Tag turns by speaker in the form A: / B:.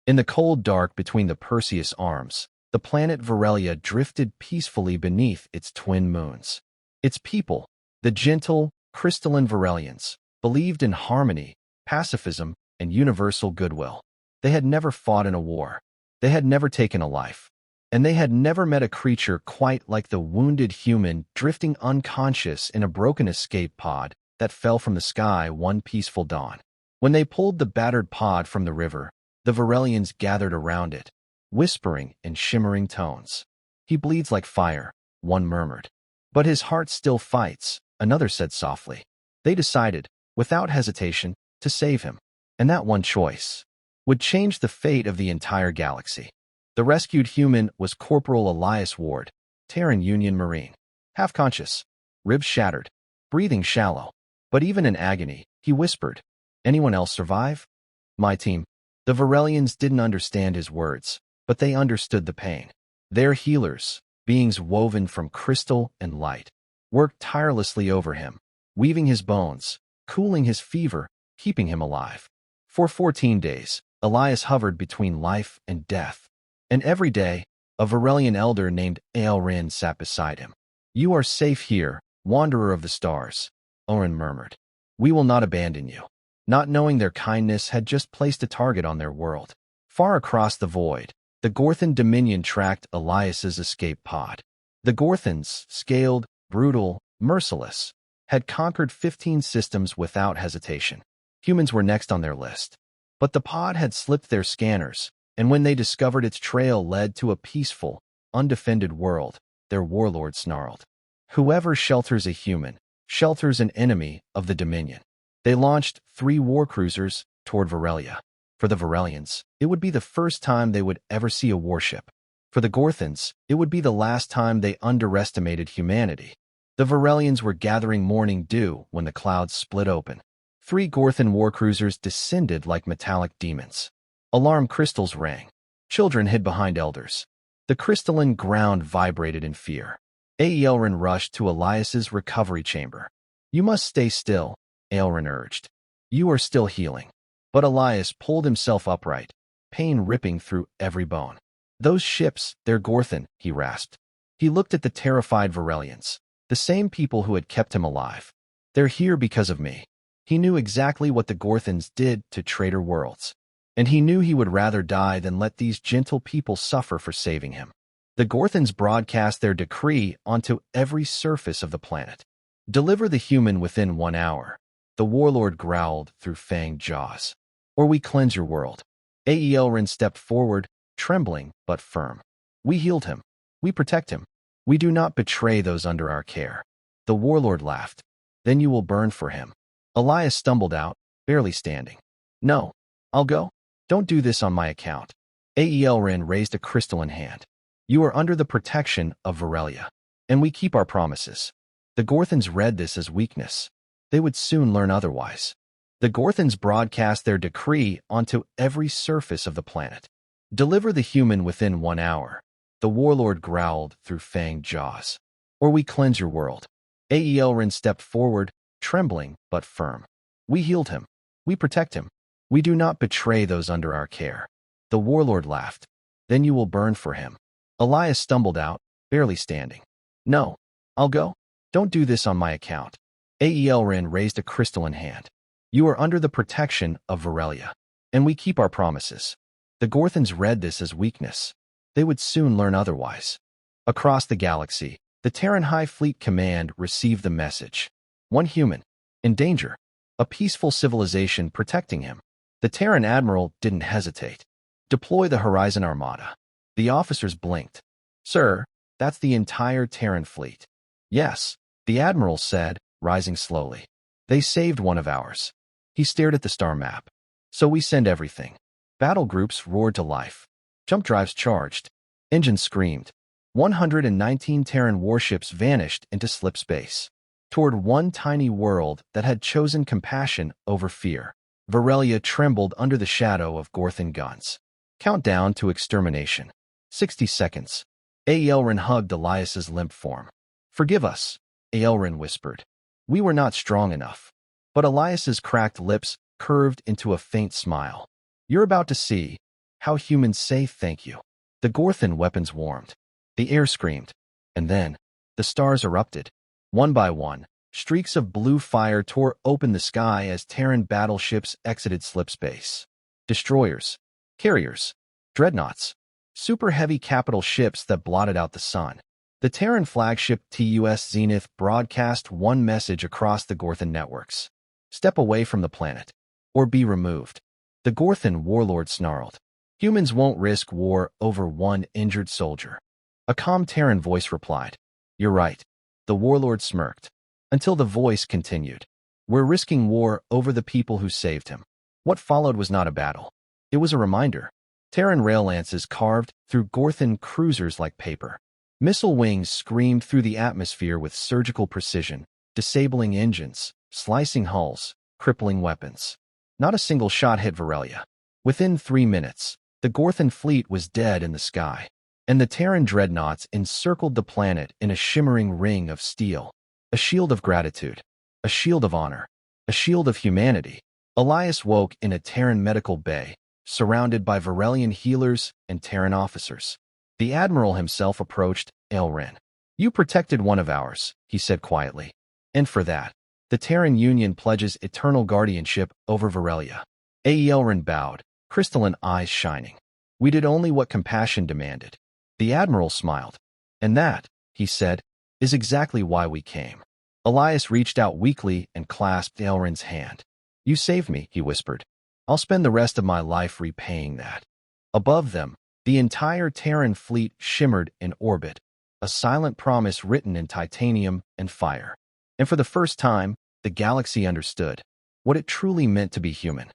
A: In the cold dark between the Perseus arms, the planet Varelia drifted peacefully beneath its twin moons. Its people, the gentle, crystalline Varelians, believed in harmony, pacifism, and universal goodwill. They had never fought in a war. They had never taken a life. And they had never met a creature quite like the wounded human drifting unconscious in a broken escape pod that fell from the sky one peaceful dawn. When they pulled the battered pod from the river, the Varelians gathered around it, whispering in shimmering tones. "He bleeds like fire," one murmured. "But his heart still fights," another said softly. They decided, without hesitation, to save him. And that one choice would change the fate of the entire galaxy. The rescued human was Corporal Elias Ward, Terran Union Marine. Half-conscious, ribs shattered, breathing shallow. But even in agony, he whispered, "Anyone else survive?" "My team." The Varelians didn't understand his words, but they understood the pain. Their healers, beings woven from crystal and light, worked tirelessly over him, weaving his bones, cooling his fever, keeping him alive. For 14 days, Elias hovered between life and death. And every day, a Varelian elder named Aelrin sat beside him. "You are safe here, wanderer of the stars," Orin murmured. "We will not abandon you." Not knowing their kindness had just placed a target on their world. Far across the void, the Gorthan Dominion tracked Elias's escape pod. The Gorthans, scaled, brutal, merciless, had conquered 15 systems without hesitation. Humans were next on their list. But the pod had slipped their scanners, and when they discovered its trail led to a peaceful, undefended world, their warlord snarled. "Whoever shelters a human, shelters an enemy of the Dominion." They launched 3 warcruisers toward Varelia. For the Varelians, it would be the first time they would ever see a warship. For the Gorthans, it would be the last time they underestimated humanity. The Varelians were gathering morning dew when the clouds split open. 3 Gorthan warcruisers descended like metallic demons. Alarm crystals rang. Children hid behind elders. The crystalline ground vibrated in fear. Aelrin rushed to Elias's recovery chamber. "You must stay still," Aelrin urged. "You are still healing." But Elias pulled himself upright, pain ripping through every bone. "Those ships, they're Gorthan," he rasped. He looked at the terrified Varelians, the same people who had kept him alive. "They're here because of me." He knew exactly what the Gorthans did to traitor worlds. And he knew he would rather die than let these gentle people suffer for saving him. The Gorthans broadcast their decree onto every surface of the planet. "Deliver the human within 1 hour," the warlord growled through fanged jaws. "Or we cleanse your world." Aelrin stepped forward, trembling but firm. "We healed him. We protect him. We do not betray those under our care." The warlord laughed. "Then you will burn for him." Elias stumbled out, barely standing. "No, I'll go. Don't do this on my account." Aelrin raised a crystalline hand. "You are under the protection of Varelia, and we keep our promises." The Gorthans read this as weakness. They would soon learn otherwise. The Gorthans broadcast their decree onto every surface of the planet. "Deliver the human within 1 hour," the warlord growled through fanged jaws. "Or we cleanse your world." Aelrin stepped forward, trembling but firm. "We healed him. We protect him. We do not betray those under our care." The warlord laughed. "Then you will burn for him." Elias stumbled out, barely standing. "No, I'll go. Don't do this on my account." Aelrin raised a crystalline hand. "You are under the protection of Varelia, and we keep our promises." The Gorthans read this as weakness. They would soon learn otherwise. Across the galaxy, the Terran Fleet Command received the message. One human, in danger, a peaceful civilization protecting him. The Terran Admiral didn't hesitate. "Deploy the Horizon Armada." The officers blinked. "Sir, that's the entire Terran Fleet." "Yes," the Admiral said, rising slowly. "They saved one of ours." He stared at the star map. "So we send everything." Battle groups roared to life. Jump drives charged. Engines screamed. 119 Terran warships vanished into slip space, toward one tiny world that had chosen compassion over fear. Varelia trembled under the shadow of Gorthan guns. Countdown to extermination. 60 seconds. Aelrin hugged Elias's limp form. "Forgive us," Aelrin whispered. "We were not strong enough." But Elias's cracked lips curved into a faint smile. "You're about to see How humans say thank you. The Gorthan weapons warmed. The air screamed. And then, the stars erupted. One by one, streaks of blue fire tore open the sky as Terran battleships exited slipspace. Destroyers, carriers, dreadnoughts, super heavy capital ships that blotted out the sun. The Terran flagship TUS Zenith broadcast one message across the Gorthan networks. Step away from the planet, or be removed. The Gorthan warlord snarled. Humans won't risk war over one injured soldier. A calm Terran voice replied. You're right. The warlord smirked. Until the voice continued. We're risking war over the people who saved him. What followed was not a battle. It was a reminder. Terran rail lances carved through Gorthan cruisers like paper. Missile wings screamed through the atmosphere with surgical precision, disabling engines, slicing hulls, crippling weapons. Not a single shot hit Varelia. Within 3 minutes, the Gorthan fleet was dead in the sky, and the Terran dreadnoughts encircled the planet in a shimmering ring of steel. A shield of gratitude, a shield of honor, a shield of humanity. Elias woke in a Terran medical bay, surrounded by Varelian healers and Terran officers. The Admiral himself approached Elrin. You protected one of ours, he said quietly. And for that, the Terran Union pledges eternal guardianship over Varelia. Elrin bowed, crystalline eyes shining. We did only what compassion demanded. The Admiral smiled. And that, he said, is exactly why we came. Elias reached out weakly and clasped Elrin's hand. You saved me, he whispered. I'll spend the rest of my life repaying that. Above them, the entire Terran fleet shimmered in orbit, a silent promise written in titanium and fire. And for the first time, the galaxy understood what it truly meant to be human.